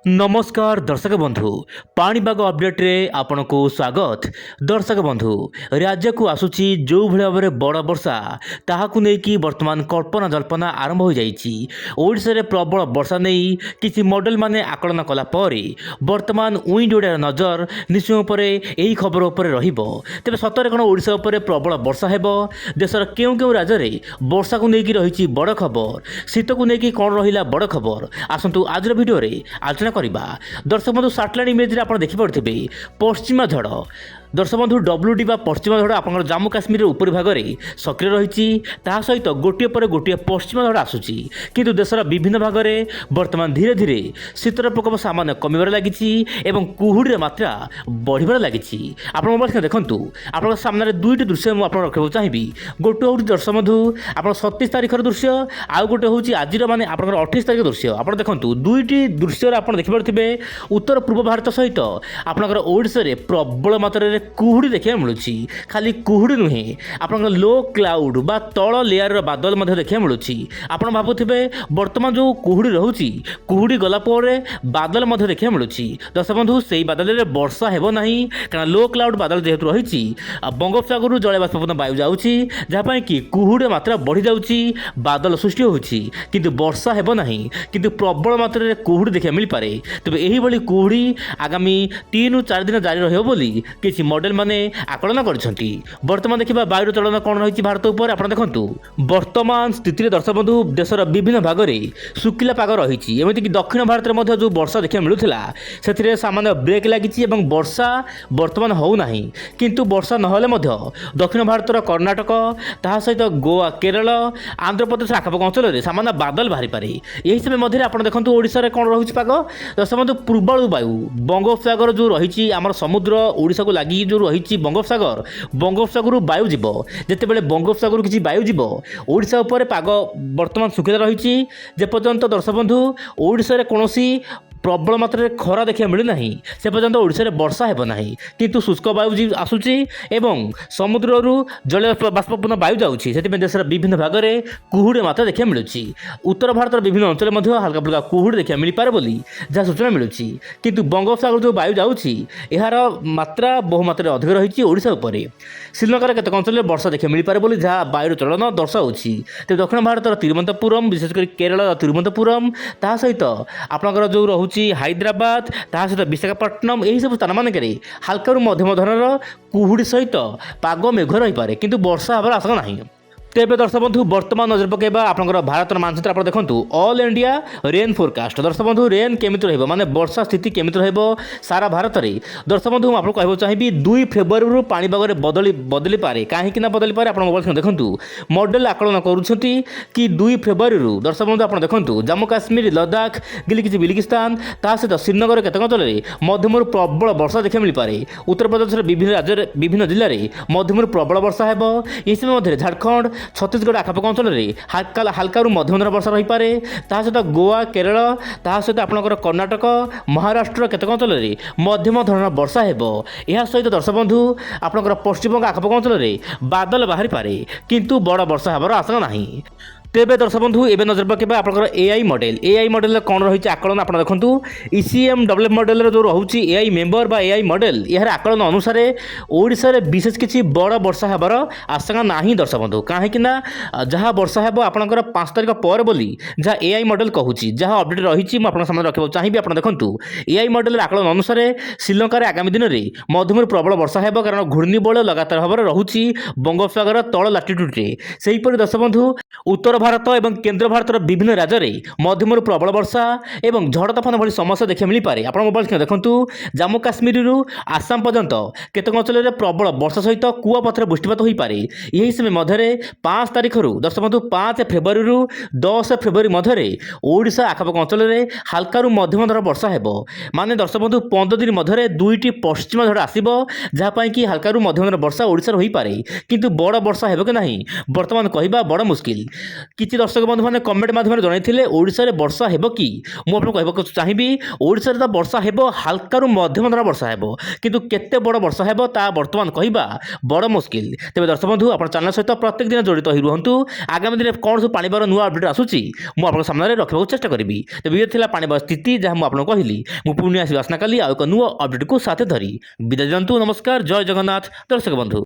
नमस्कार दर्शक बंधु पाणीपाग अपडेट्रे आपण को स्वागत। दर्शक बंधु राज्य को आसुची जो भाई भाव में बड़ वर्षा ताहाकु नेकी वर्तमान कल्पना जल्पना आरंभ हो जाइछि। ओडिशा रे प्रबल वर्षा नहीं किसी मॉडल माने आकलन कला परे वर्तमान विंड ओडिया नजर निश्चय उपर यही खबर उपर रहिबो। तेबे सतरे कोन ओडिशा उपर प्रबल वर्षा हेबो, देशर केउ केउ राज्य रे वर्षा को नेकी रहिछि बड़ खबर, शीत को नेकी कोन रहिला बड़ खबर आसंतु आजर वीडियो रे आलोचना करबा। दर्शक बंधु सैटेलाइट इमेज रे आपण देखि पारथिबे पश्चिमा झड़। दर्शक बंधु WD बा पश्चिमा झड़ आपन जम्मू काश्मीर ऊपर भाग में सक्रिय रही सहित गोटे पर गोटे पश्चिमा झड़ आसूची, किंतु देशर विभिन्न भाग में वर्तमान धीरे धीरे शीतर प्रकोप सामान्य कमिबार लगी एवं कुहुड़ी मात्रा बढ़िबार लगी। आप मोबाइल देखु आप सामने दुईट दृश्य मुझे रखा चाहिए। गोटे हूँ दर्शक बंधु आप 27 तारिखर दृश्य, आउ गोटे हूँ आज माने आप 28 तारिख दृश्य। आप देखो दुईट दृश्य आप देखिपे उत्तर पूर्व भारत सहित आपंकर ओडिशा रे प्रबल मात्रा कुहुड़ी देखा मिलूँ। खाली कुहुड़ी नुहे आप लो क्लाउड बा तल लेयर बादल देखा मिलूँ। आप भावुवे बर्तमान जो कुहुड़ी रोचे कुहुड़ी गलापर बादल देखा मिलूँ। दर्शक बंधु से बादल में वर्षा हेब ना कारण लो क्लाउड बादल जेहेतु रही बंगोपसागर जल बाष्पीभूत वायु जाऊँगी जहाँपाई कि कुहुड़ी मात्रा बढ़ी जाऊँगी, बादल सृष्टि होती किंतु वर्षा हेब ना किंतु प्रबल मात्रा कुहुड़ी देखा मिल पारे। तेज यही कुहुड़ी आगामी 3-4 दिन जारी रहिबो बोली किसी मॉडल माने आकलन करछंती। वर्तमान देखिबा वायुर चलन कोन रही भारत ऊपर आपण देखंतु। वर्तमान स्थिति रे दर्शक बंधु देशर विभिन्न भाग में सुखिला पाग रही एमती कि दक्षिण भारत में जो वर्षा देखा मिलूला से सामान्य ब्रेक लगी और वर्षा वर्तमान हो ना, किंतु वर्षा नहले दक्षिण भारतर कर्णाटक ता सहित गोवा केरल आंध्र प्रदेश आखपाख अंचल में सामान्य बादल बाहरी पारे। यही समय मध्य आप देखो ओडिशा रे कोन रहुछि पाग। दर्शक बंधु पूर्वाणु वायु बंगोपसागर जो रही आमर समुद्र ओडिशा को लगी जो रही बंगोपसागर वायु जीव जितेबाला बंगोपसागर किसी वायु जीव ओडिशा उपर पाग वर्तमान सुखिला रही जेपर्यंत दर्शक बंधु ओडिशा रे कोनोसी प्रबल मात्रा खरा देखा मिलूना से पर्यंत ओडिशा रे वर्षा हेब ना, किंतु शुष्क वायु आसूची एवं समुद्र जल बाष्पीभूत वायु जाऊँगी से देशर विभिन्न भाग में कुहुड़ी मात्रा देखा मिलूँ। उत्तर भारत विभिन्न अंचल में हल्का फुल्का कुहुड़ी देखा मिल पारे बोली जहाँ सूचना मिलूँ, किंतु बंगोपसागर जो वायु जाऊँगी यार मात्रा बहुमात्रा अधिक रही ओडिशा उपर। श्रीलंकार केतक अंचल में वर्षा देखा मिल पारे बोली जहाँ वायुर चलन दर्शाऊँगी। तेज दक्षिण भारत तिरुवनंतपुरम विशेषकर केरल तिरुवनंतपुरम ता सहित आपंकर जो रोचे हैदराबाद ता सहित विशाखापट्टनम यही सब स्थान मानक हल्का मध्यम धरण कुहुड़ी सहित पाग मेघ रही पारे किंतु वर्षा हबार आशंका नहीं। तेज दर्शक बंधु वर्तमान नजर पकेबा आपंकर भारत मानचित्र आप देखु ऑल इंडिया रेन फोरकास्ट। दर्शक बंधु रेन केमिति रहिबो माने वर्षा स्थिति केमिति रहिबो सारा भारत रे। दर्शक बंधु आपको कहबो चाहिए 2 फेब्रुआरी पाणीपाग बदली पारे कहीं बदली पारे। आप मोबाइल देखु मॉडल आकलन करुछंती कि 2 फेब्रुआरी दर्शक बंधु आप देखु जम्मू काश्मीर लद्दाख गिलगित बिल्टिस्तान ता सहित श्रीनगर केतक अंचल मध्यम प्रबल वर्षा देखा मिल पारे। उत्तर प्रदेश विभिन्न राज्य विभिन्न जिले में मध्यम प्रबल वर्षा हेब। यह समय मध्य झारखंड छत्तीसगढ़ आखपाख अंचल में हल्का मध्यम धरण वर्षा रही पारे। ता सहित गोवा केरल ता सहित आपंकर कर्णाटक महाराष्ट्र केतक अंचल में मध्यम धरण वर्षा हेब। यह सहित दर्शक बंधु आपंकर पश्चिमबंग आखपाख अंचल में बादल बाहरी पारे किंतु बड़ वर्षा हबार आशंका नहीं। तेज दर्शक बंधु एवं नजर पकेबा आपंकर AI मॉडल कौन रही आकलन आप देखु ECMW मॉडल जो रोचे AI मेंबर बा AI मॉडल यार आकलन अनुसार ओडिशा रे विशेष किसी बड़ वर्षा हबार आशंका नहीं। दर्शक बंधु कहीं जहाँ वर्षा हेब आपंकर 5 तारिख पर बोली जहाँ AI मॉडल कहूँ जहाँ अपडेट रही सामने रखा चाहिए। आप देखु AI मॉडल आकलन अनुसार श्रीलंकार आगामी दिन में मध्यम प्रबल वर्षा हेब कारण घूर्णिबल लगातार भाव रोचे बंगोपसागर तल लाटिट्यूड्रे। सेहीपरि दर्शक बंधु उत्तर भारत एवं केंद्र भारत विभिन्न राज्य में मध्यम प्रबल वर्षा एवं झड़ तोफान भली समस्या देखा मिल पारे। आप मोबाइल देखु जम्मू काश्मीर आसाम पर्यंत केतक अंचल में प्रबल वर्षा सहित कुआपथर वृष्टिपात हो पारे। यही समय मध्य 5 तारिख दर्शक बंधु 5 फेब्रुआरी 10 फेब्रुआरी मध्य ओडिशा आखपाख अंचल में हल्का मध्यम धरण वर्षा हेब। माने दर्शक बंधु 15 दिन मध्य 2टी पश्चिम झड़ आसब जहाँपाई कि हल्का मध्यम धरण वर्षा ओडिशा हो पारे किंतु बड़ वर्षा हेब कि नहीं वर्तमान कहवा बड़ मुस्किल। କିଛି ଦର୍ଶକ ବନ୍ଧୁମାନେ କମେଣ୍ଟ ମାଧ୍ୟମରେ ଜଣାଇଥିଲେ ଓଡ଼ିଶାରେ ବର୍ଷା ହେବ କି? ମୁଁ ଆପଣଙ୍କୁ କହିବାକୁ ଚାହିଁବି ଓଡ଼ିଶାରେ ତ ବର୍ଷା ହେବ, ହାଲକାରୁ ମଧ୍ୟମ ଧରଣର ବର୍ଷା ହେବ, କିନ୍ତୁ କେତେ ବଡ଼ ବର୍ଷା ହେବ ତାହା ବର୍ତ୍ତମାନ କହିବା ବଡ଼ ମୁସ୍କିଲ। ତେବେ ଦର୍ଶକ ବନ୍ଧୁ ଆପଣ ଚ୍ୟାନେଲ ସହିତ ପ୍ରତ୍ୟେକ ଦିନ ଜଡ଼ିତ ହୋଇ ରୁହନ୍ତୁ। ଆଗାମୀ ଦିନରେ କ'ଣ ସବୁ ପାଣିପାଗ ନୂଆ ଅପଡେଟ୍ ଆସୁଛି ମୁଁ ଆପଣଙ୍କ ସାମ୍ନାରେ ରଖିବାକୁ ଚେଷ୍ଟା କରିବି। ତେବେ ଇଏ ଥିଲା ପାଣିପାଗ ସ୍ଥିତି ଯାହା ମୁଁ ଆପଣଙ୍କୁ କହିଲି। ମୁଁ ପୁଣି ଆସିବି ଆସନ୍ତାକାଲି ଆଉ ଏକ ନୂଆ ଅପଡେଟ୍କୁ ସାଥେ ଧରି। ବିଦାୟ ଦିଅନ୍ତୁ। ନମସ୍କାର, ଜୟ ଜଗନ୍ନାଥ ଦର୍ଶକ ବନ୍ଧୁ।